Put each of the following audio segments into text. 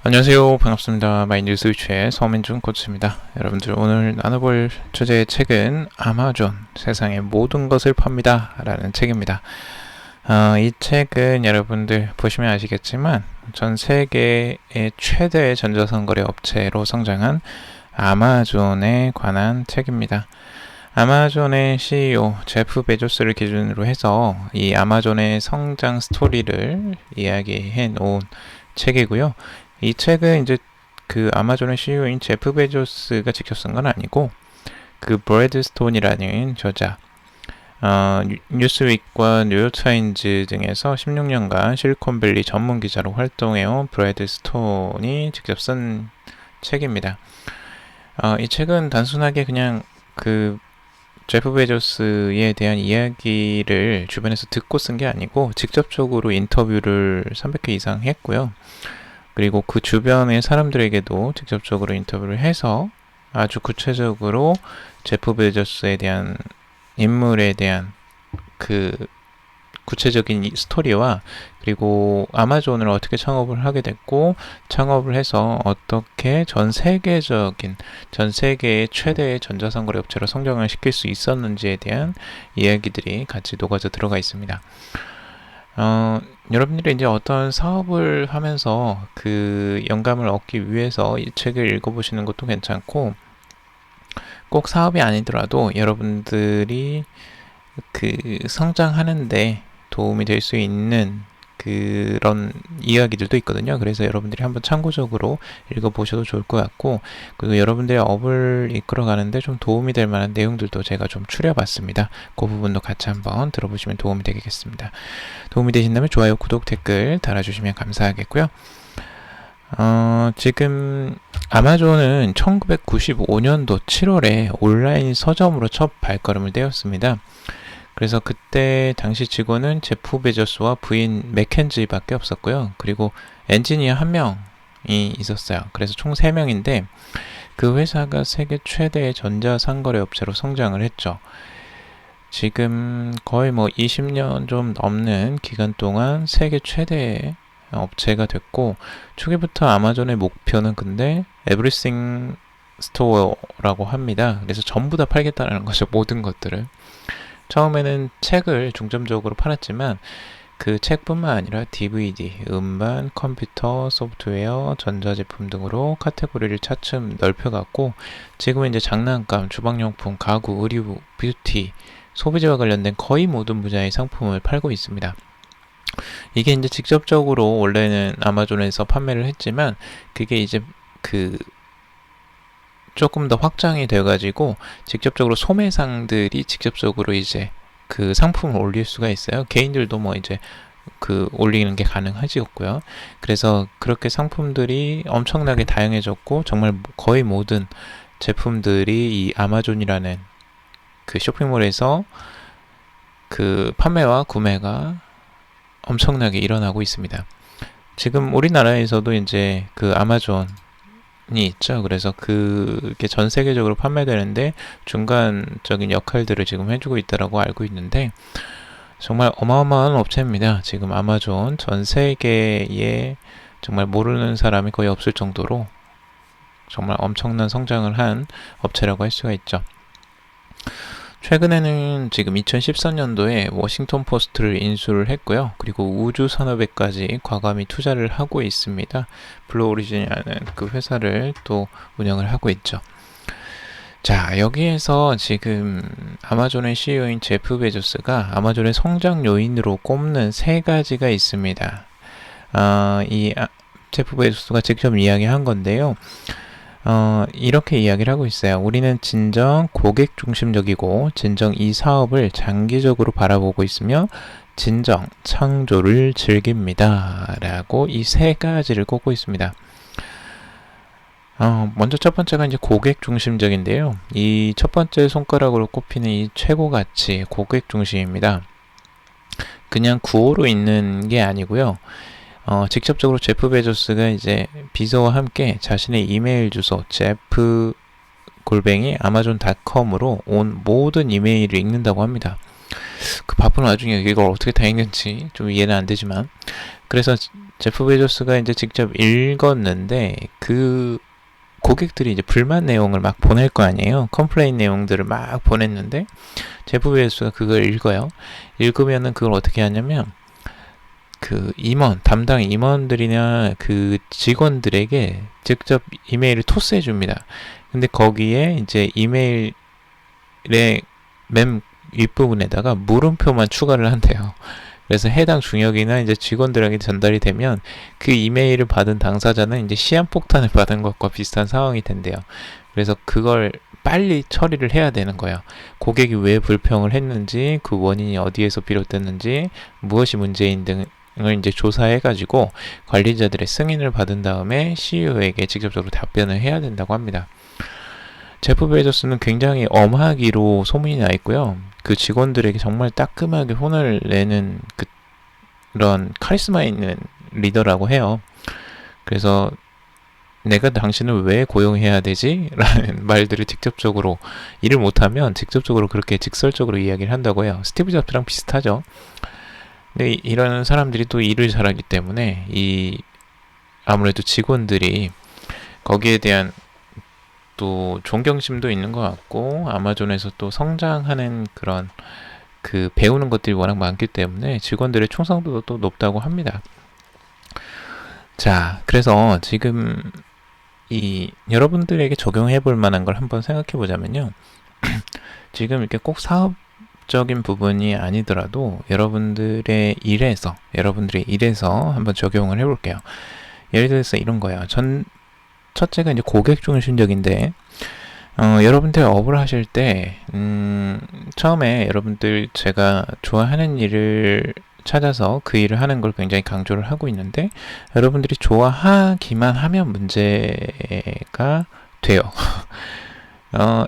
안녕하세요. 반갑습니다. 마인드스 위치의 서민준 코치입니다. 여러분들 오늘 나눠볼 주제의 책은 아마존 세상의 모든 것을 팝니다 라는 책입니다. 이 책은 여러분들 보시면 아시겠지만 전 세계의 최대의 전자상거래 업체로 성장한 아마존에 관한 책입니다. 아마존의 CEO 제프 베조스를 기준으로 해서 이 아마존의 성장 스토리를 이야기해 놓은 책이고요. 이 책은 이제 그 아마존의 CEO인 제프 베조스가 직접 쓴 건 아니고 그 브래드 스톤이라는 저자, 뉴스윅과 뉴욕타임즈 등에서 16년간 실리콘밸리 전문 기자로 활동해온 브래드 스톤이 직접 쓴 책입니다. 이 책은 단순하게 그냥 그 제프 베조스에 대한 이야기를 주변에서 듣고 쓴 게 아니고 직접적으로 인터뷰를 300회 이상 했고요. 그리고 그 주변의 사람들에게도 직접적으로 인터뷰를 해서 아주 구체적으로 제프 베조스에 대한 인물에 대한 그 구체적인 스토리와 그리고 아마존을 어떻게 창업을 하게 됐고 창업을 해서 어떻게 전 세계의 최대의 전자상거래 업체로 성장을 시킬 수 있었는지에 대한 이야기들이 같이 녹아져 들어가 있습니다. 여러분들이 이제 어떤 사업을 하면서 그 영감을 얻기 위해서 이 책을 읽어보시는 것도 괜찮고, 꼭 사업이 아니더라도 여러분들이 그 성장하는데 도움이 될 수 있는 그런 이야기들도 있거든요. 그래서 여러분들이 한번 참고적으로 읽어보셔도 좋을 것 같고, 그리고 여러분들의 업을 이끌어가는데 좀 도움이 될 만한 내용들도 제가 좀 추려봤습니다. 그 부분도 같이 한번 들어보시면 도움이 되겠습니다. 도움이 되신다면 좋아요, 구독, 댓글 달아주시면 감사하겠고요. 지금 아마존은 1995년도 7월에 온라인 서점으로 첫 발걸음을 떼었습니다. 그래서 그때 당시 직원은 제프 베조스와 부인 맥켄지밖에 없었고요. 그리고 엔지니어 1명이 있었어요. 그래서 총 3명인데 그 회사가 세계 최대의 전자상거래 업체로 성장을 했죠. 지금 거의 20년 좀 넘는 기간 동안 세계 최대의 업체가 됐고, 초기부터 아마존의 목표는 근데 에브리싱 스토어라고 합니다. 그래서 전부 다 팔겠다는 거죠. 모든 것들을. 처음에는 책을 중점적으로 팔았지만 그 책뿐만 아니라 DVD, 음반, 컴퓨터, 소프트웨어, 전자제품 등으로 카테고리를 차츰 넓혀갔고, 지금은 이제 장난감, 주방용품, 가구, 의류, 뷰티, 소비재와 관련된 거의 모든 분야의 상품을 팔고 있습니다. 이게 이제 직접적으로 원래는 아마존에서 판매를 했지만 그게 이제 그 조금 더 확장이 돼가지고 직접적으로 소매상들이 직접적으로 이제 그 상품을 올릴 수가 있어요. 개인들도 이제 그 올리는 게 가능하지였고요. 그래서 그렇게 상품들이 엄청나게 다양해졌고 정말 거의 모든 제품들이 이 아마존이라는 그 쇼핑몰에서 그 판매와 구매가 엄청나게 일어나고 있습니다. 지금 우리나라에서도 이제 그 아마존이 있죠. 그래서 그게 전 세계적으로 판매되는데 중간적인 역할들을 지금 해주고 있다라고 알고 있는데, 정말 어마어마한 업체입니다. 지금 아마존 전 세계에 정말 모르는 사람이 거의 없을 정도로 정말 엄청난 성장을 한 업체라고 할 수가 있죠. 최근에는 지금 2014년도에 워싱턴 포스트를 인수를 했고요. 그리고 우주 산업에까지 과감히 투자를 하고 있습니다. 블루 오리진이라는 그 회사를 또 운영을 하고 있죠. 자, 여기에서 지금 아마존의 CEO인 제프 베조스가 아마존의 성장 요인으로 꼽는 3가지가 있습니다. 제프 베조스가 직접 이야기한 건데요. 이렇게 이야기를 하고 있어요. 우리는 진정 고객 중심적이고 진정 이 사업을 장기적으로 바라보고 있으며 진정 창조를 즐깁니다 라고 이 3가지를 꼽고 있습니다. 먼저 첫 번째가 이제 고객 중심적인데요. 이 첫 번째 손가락으로 꼽히는 이 최고 가치 고객 중심입니다. 그냥 구호로 있는 게 아니고요. 직접적으로 제프 베조스가 이제 비서와 함께 자신의 이메일 주소 제프 아마존.com으로 온 모든 이메일을 읽는다고 합니다. 그 바쁜 와중에 이걸 어떻게 다 읽는지 좀 이해는 안 되지만, 그래서 제프 베조스가 이제 직접 읽었는데 그 고객들이 이제 불만 내용을 막 보낼 거 아니에요. 컴플레인 내용들을 막 보냈는데 제프 베조스가 그걸 읽어요. 읽으면은 그걸 어떻게 하냐면 그 담당 임원들이나 그 직원들에게 직접 이메일을 토스해 줍니다. 근데 거기에 이제 이메일의 맨 윗부분에다가 물음표만 추가를 한대요. 그래서 해당 중역이나 이제 직원들에게 전달이 되면 그 이메일을 받은 당사자는 이제 시한폭탄을 받은 것과 비슷한 상황이 된대요. 그래서 그걸 빨리 처리를 해야 되는 거예요. 고객이 왜 불평을 했는지, 그 원인이 어디에서 비롯됐는지, 무엇이 문제인 등을 이제 조사해가지고 관리자들의 승인을 받은 다음에 CEO에게 직접적으로 답변을 해야 된다고 합니다. 제프 베조스는 굉장히 엄하기로 소문이 나 있고요. 그 직원들에게 정말 따끔하게 혼을 내는 그런 카리스마 있는 리더라고 해요. 그래서 내가 당신을 왜 고용해야 되지? 라는 말들을 직접적으로, 일을 못하면 직접적으로 그렇게 직설적으로 이야기를 한다고 해요. 스티브 잡스랑 비슷하죠. 근데 이런 사람들이 또 일을 잘하기 때문에 아무래도 직원들이 거기에 대한 또 존경심도 있는 것 같고, 아마존에서 또 성장하는 그런 그 배우는 것들이 워낙 많기 때문에 직원들의 충성도도 또 높다고 합니다. 자, 그래서 지금 여러분들에게 적용해 볼 만한 걸 한번 생각해 보자면요. 지금 이렇게 꼭 사업적인 부분이 아니더라도 여러분들의 일에서 한번 적용을 해 볼게요. 예를 들어서 이런 거예요. 첫째가 이제 고객 중심적인데, 여러분들 업을 하실 때, 처음에 여러분들 제가 좋아하는 일을 찾아서 그 일을 하는 걸 굉장히 강조를 하고 있는데, 여러분들이 좋아하기만 하면 문제가 돼요.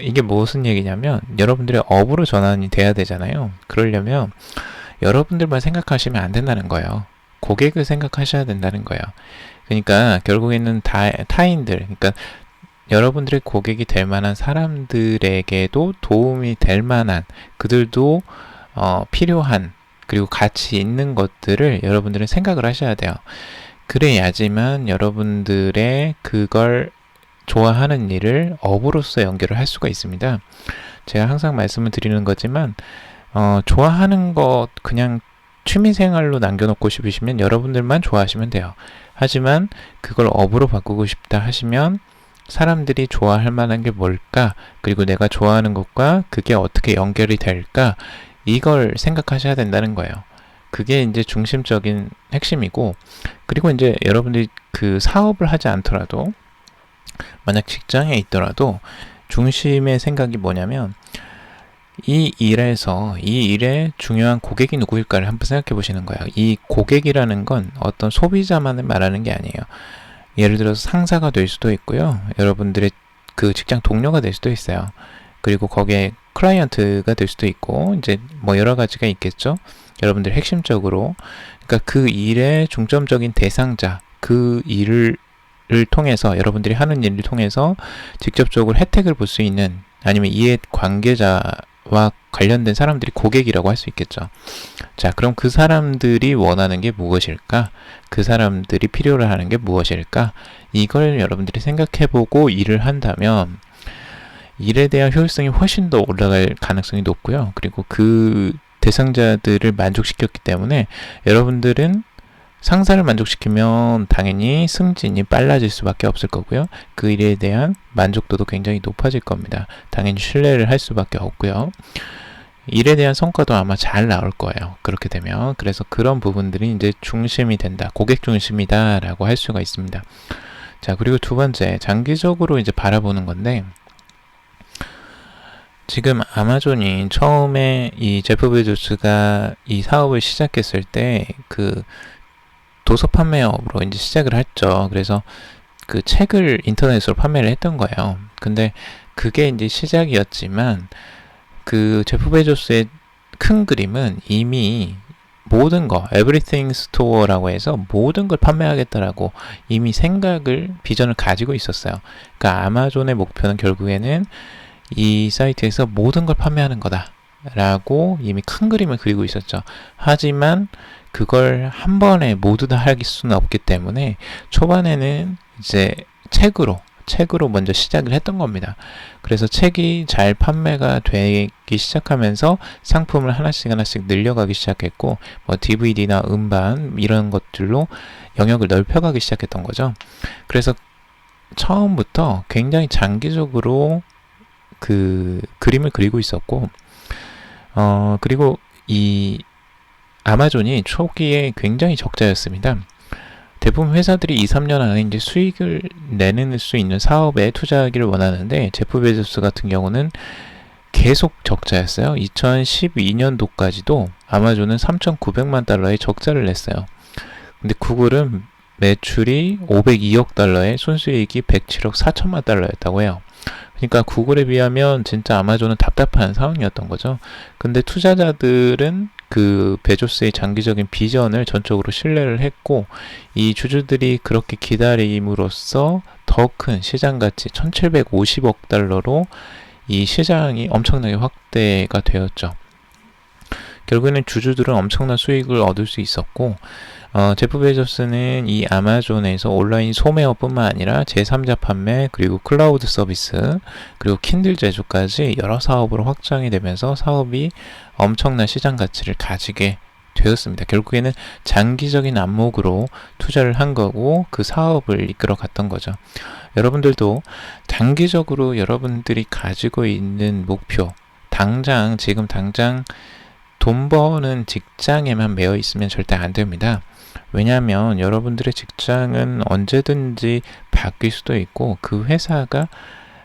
이게 무슨 얘기냐면, 여러분들의 업으로 전환이 돼야 되잖아요. 그러려면 여러분들만 생각하시면 안 된다는 거예요. 고객을 생각하셔야 된다는 거예요. 그러니까 결국에는 타인들, 그러니까 여러분들의 고객이 될 만한 사람들에게도 도움이 될 만한, 그들도 필요한, 그리고 가치 있는 것들을 여러분들은 생각을 하셔야 돼요. 그래야지만 여러분들의 그걸 좋아하는 일을 업으로서 연결을 할 수가 있습니다. 제가 항상 말씀을 드리는 거지만 좋아하는 것 그냥 취미생활로 남겨놓고 싶으시면 여러분들만 좋아하시면 돼요. 하지만 그걸 업으로 바꾸고 싶다 하시면 사람들이 좋아할 만한 게 뭘까? 그리고 내가 좋아하는 것과 그게 어떻게 연결이 될까? 이걸 생각하셔야 된다는 거예요. 그게 이제 중심적인 핵심이고, 그리고 이제 여러분들이 그 사업을 하지 않더라도, 만약 직장에 있더라도 중심의 생각이 뭐냐면, 이 일의 중요한 고객이 누구일까를 한번 생각해 보시는 거예요. 이 고객이라는 건 어떤 소비자만을 말하는 게 아니에요. 예를 들어서 상사가 될 수도 있고요. 여러분들의 그 직장 동료가 될 수도 있어요. 그리고 거기에 클라이언트가 될 수도 있고, 이제 뭐 여러 가지가 있겠죠. 여러분들 핵심적으로, 그러니까 그 일의 중점적인 대상자, 그 일을 통해서, 여러분들이 하는 일을 통해서 직접적으로 혜택을 볼 수 있는, 아니면 이해 관계자와 관련된 사람들이 고객이라고 할 수 있겠죠. 자, 그럼 그 사람들이 원하는 게 무엇일까? 그 사람들이 필요로 하는 게 무엇일까? 이걸 여러분들이 생각해보고 일을 한다면 일에 대한 효율성이 훨씬 더 올라갈 가능성이 높고요. 그리고 그 대상자들을 만족시켰기 때문에 여러분들은 상사를 만족시키면 당연히 승진이 빨라질 수밖에 없을 거고요. 그 일에 대한 만족도도 굉장히 높아질 겁니다. 당연히 신뢰를 할 수밖에 없고요. 일에 대한 성과도 아마 잘 나올 거예요. 그렇게 되면. 그래서 그런 부분들이 이제 중심이 된다. 고객 중심이다 라고 할 수가 있습니다. 자, 그리고 두 번째, 장기적으로 이제 바라보는 건데, 지금 아마존이 처음에 이 제프 베조스가 이 사업을 시작했을 때 그 도서 판매업으로 이제 시작을 했죠. 그래서 그 책을 인터넷으로 판매를 했던 거예요. 근데 그게 이제 시작이었지만 그 제프 베조스의 큰 그림은 이미 모든 거, Everything Store라고 해서 모든 걸 판매하겠다라고 이미 비전을 가지고 있었어요. 그러니까 아마존의 목표는 결국에는 이 사이트에서 모든 걸 판매하는 거다 라고 이미 큰 그림을 그리고 있었죠. 하지만 그걸 한 번에 모두 다 할 수는 없기 때문에 초반에는 이제 책으로 먼저 시작을 했던 겁니다. 그래서 책이 잘 판매가 되기 시작하면서 상품을 하나씩 늘려가기 시작했고, 뭐 DVD나 음반 이런 것들로 영역을 넓혀가기 시작했던 거죠. 그래서 처음부터 굉장히 장기적으로 그 그림을 그리고 있었고, 그리고 이 아마존이 초기에 굉장히 적자였습니다. 대부분 회사들이 2, 3년 안에 이제 수익을 내는 수 있는 사업에 투자하기를 원하는데, 제프 베조스 같은 경우는 계속 적자였어요. 2012년도까지도 아마존은 3,900만 달러의 적자를 냈어요. 근데 구글은 매출이 502억 달러에 순수이익이 107억 4천만 달러였다고 해요. 그러니까 구글에 비하면 진짜 아마존은 답답한 상황이었던 거죠. 근데 투자자들은 그 베조스의 장기적인 비전을 전적으로 신뢰를 했고, 이 주주들이 그렇게 기다림으로써 더 큰 시장 가치 1750억 달러로 이 시장이 엄청나게 확대가 되었죠. 결국에는 주주들은 엄청난 수익을 얻을 수 있었고, 제프 베조스는 이 아마존에서 온라인 소매업뿐만 아니라 제3자 판매, 그리고 클라우드 서비스, 그리고 킨들 제조까지 여러 사업으로 확장이 되면서 사업이 엄청난 시장 가치를 가지게 되었습니다. 결국에는 장기적인 안목으로 투자를 한 거고, 그 사업을 이끌어 갔던 거죠. 여러분들도 장기적으로 여러분들이 가지고 있는 목표, 지금 당장 돈 버는 직장에만 매여 있으면 절대 안 됩니다. 왜냐하면 여러분들의 직장은 언제든지 바뀔 수도 있고, 그 회사가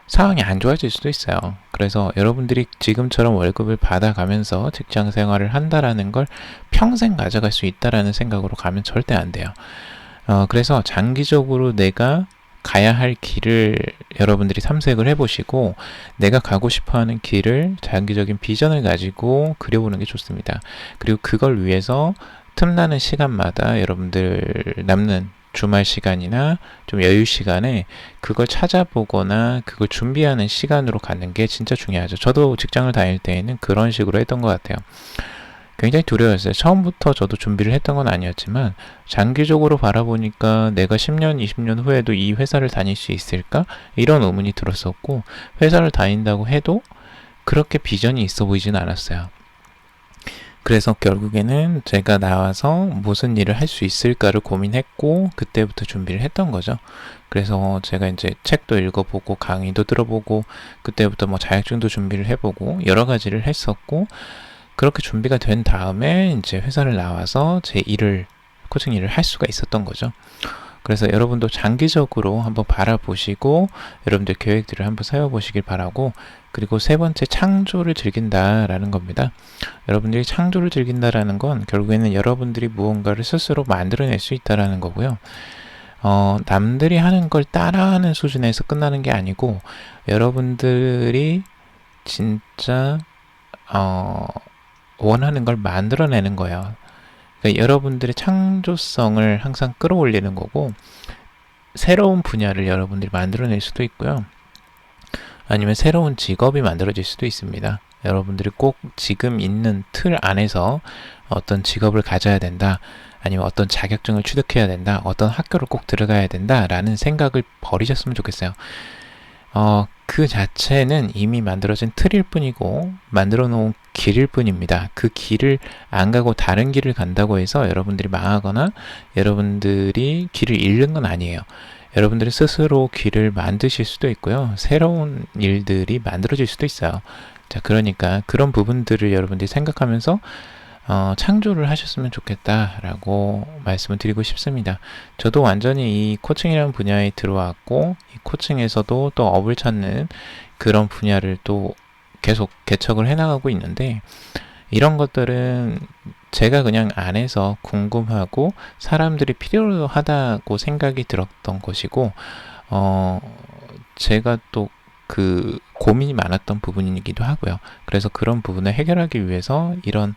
상황이 안 좋아질 수도 있어요. 그래서 여러분들이 지금처럼 월급을 받아가면서 직장 생활을 한다라는 걸 평생 가져갈 수 있다라는 생각으로 가면 절대 안 돼요. 그래서 장기적으로 내가 가야 할 길을 여러분들이 탐색을 해보시고, 내가 가고 싶어하는 길을 장기적인 비전을 가지고 그려보는 게 좋습니다. 그리고 그걸 위해서 틈나는 시간마다 여러분들 남는 주말 시간이나 좀 여유 시간에 그걸 찾아보거나 그걸 준비하는 시간으로 갖는 게 진짜 중요하죠. 저도 직장을 다닐 때에는 그런 식으로 했던 것 같아요. 굉장히 두려웠어요. 처음부터 저도 준비를 했던 건 아니었지만, 장기적으로 바라보니까 내가 10년, 20년 후에도 이 회사를 다닐 수 있을까? 이런 의문이 들었었고, 회사를 다닌다고 해도 그렇게 비전이 있어 보이진 않았어요. 그래서 결국에는 제가 나와서 무슨 일을 할 수 있을까를 고민했고, 그때부터 준비를 했던 거죠. 그래서 제가 이제 책도 읽어보고 강의도 들어보고, 그때부터 뭐 자격증도 준비를 해보고 여러 가지를 했었고, 그렇게 준비가 된 다음에 이제 회사를 나와서 제 코칭 일을 할 수가 있었던 거죠. 그래서 여러분도 장기적으로 한번 바라보시고 여러분들 계획들을 한번 세워보시길 바라고, 그리고 세 번째, 창조를 즐긴다라는 겁니다. 여러분들이 창조를 즐긴다라는 건 결국에는 여러분들이 무언가를 스스로 만들어낼 수 있다라는 거고요. 남들이 하는 걸 따라하는 수준에서 끝나는 게 아니고, 여러분들이 진짜 원하는 걸 만들어내는 거예요. 그러니까 여러분들의 창조성을 항상 끌어올리는 거고, 새로운 분야를 여러분들이 만들어낼 수도 있고요. 아니면 새로운 직업이 만들어질 수도 있습니다. 여러분들이 꼭 지금 있는 틀 안에서 어떤 직업을 가져야 된다, 아니면 어떤 자격증을 취득해야 된다, 어떤 학교를 꼭 들어가야 된다라는 생각을 버리셨으면 좋겠어요. 그 자체는 이미 만들어진 틀일 뿐이고 만들어 놓은 길일 뿐입니다. 그 길을 안 가고 다른 길을 간다고 해서 여러분들이 망하거나 여러분들이 길을 잃는 건 아니에요. 여러분들이 스스로 길을 만드실 수도 있고요. 새로운 일들이 만들어질 수도 있어요. 자, 그러니까 그런 부분들을 여러분들이 생각하면서 창조를 하셨으면 좋겠다라고 말씀을 드리고 싶습니다. 저도 완전히 이 코칭이라는 분야에 들어왔고, 이 코칭에서도 또 업을 찾는 그런 분야를 또 계속 개척을 해나가고 있는데, 이런 것들은 제가 그냥 안에서 궁금하고 사람들이 필요하다고 생각이 들었던 것이고, 제가 또 그 고민이 많았던 부분이기도 하고요. 그래서 그런 부분을 해결하기 위해서 이런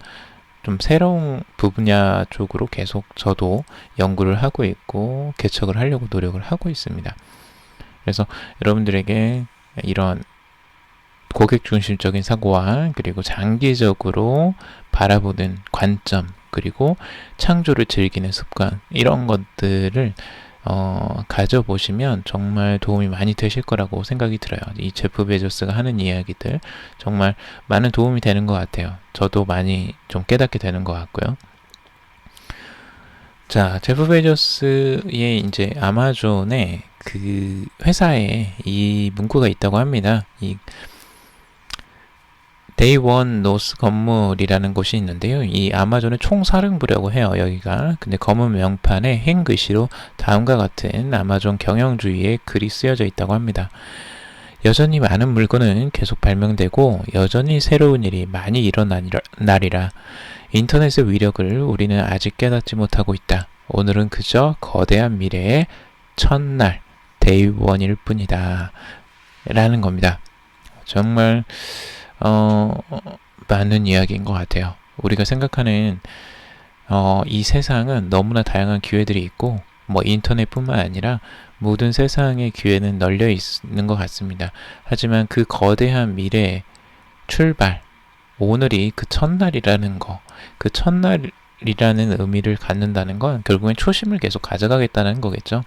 좀 새로운 분야 쪽으로 계속 저도 연구를 하고 있고 개척을 하려고 노력을 하고 있습니다. 그래서 여러분들에게 이런 고객 중심적인 사고와 그리고 장기적으로 바라보는 관점, 그리고 창조를 즐기는 습관, 이런 것들을 가져보시면 정말 도움이 많이 되실 거라고 생각이 들어요. 이 제프 베조스가 하는 이야기들 정말 많은 도움이 되는 것 같아요. 저도 많이 좀 깨닫게 되는 것 같고요. 자, 제프 베조스의 이제 아마존의 그 회사에 이 문구가 있다고 합니다. 이 데이원 노스 건물이라는 곳이 있는데요. 이 아마존의 총사령부라고 해요, 여기가. 근데 검은 명판에 흰 글씨로 다음과 같은 아마존 경영주의의 글이 쓰여져 있다고 합니다. 여전히 많은 물건은 계속 발명되고 여전히 새로운 일이 많이 일어난 날이라 인터넷의 위력을 우리는 아직 깨닫지 못하고 있다. 오늘은 그저 거대한 미래의 첫날, 데이원일 뿐이다. 라는 겁니다. 정말 많은 이야기인 것 같아요. 우리가 생각하는 이 세상은 너무나 다양한 기회들이 있고 뭐 인터넷뿐만 아니라 모든 세상의 기회는 널려 있는 것 같습니다. 하지만 그 거대한 미래의 출발, 오늘이 그 첫날이라는 거, 그 첫날이라는 의미를 갖는다는 건 결국엔 초심을 계속 가져가겠다는 거겠죠.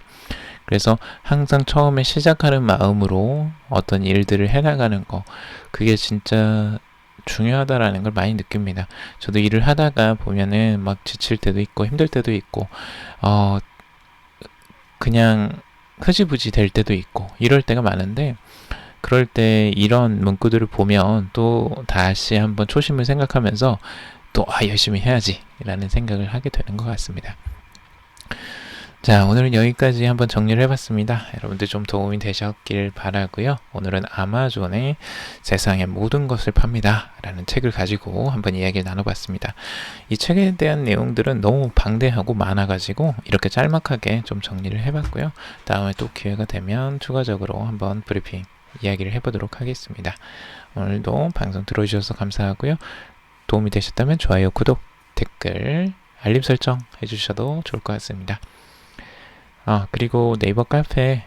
그래서 항상 처음에 시작하는 마음으로 어떤 일들을 해나가는 거, 그게 진짜 중요하다라는 걸 많이 느낍니다. 저도 일을 하다가 보면은 막 지칠 때도 있고 힘들 때도 있고 그냥 흐지부지 될 때도 있고 이럴 때가 많은데, 그럴 때 이런 문구들을 보면 또 다시 한번 초심을 생각하면서 또 열심히 해야지 라는 생각을 하게 되는 것 같습니다. 자, 오늘은 여기까지 한번 정리를 해봤습니다. 여러분들 좀 도움이 되셨길 바라고요. 오늘은 아마존의 세상의 모든 것을 팝니다 라는 책을 가지고 한번 이야기를 나눠봤습니다. 이 책에 대한 내용들은 너무 방대하고 많아가지고 이렇게 짤막하게 좀 정리를 해봤고요. 다음에 또 기회가 되면 추가적으로 한번 브리핑 이야기를 해보도록 하겠습니다. 오늘도 방송 들어주셔서 감사하고요. 도움이 되셨다면 좋아요, 구독, 댓글, 알림 설정 해주셔도 좋을 것 같습니다. 그리고 네이버 카페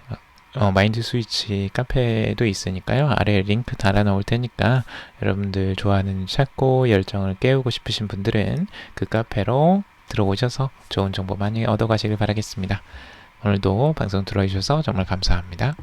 마인드 스위치 카페도 있으니까요. 아래에 링크 달아 놓을 테니까 여러분들 좋아하는 찾고 열정을 깨우고 싶으신 분들은 그 카페로 들어오셔서 좋은 정보 많이 얻어 가시길 바라겠습니다. 오늘도 방송 들어주셔서 정말 감사합니다.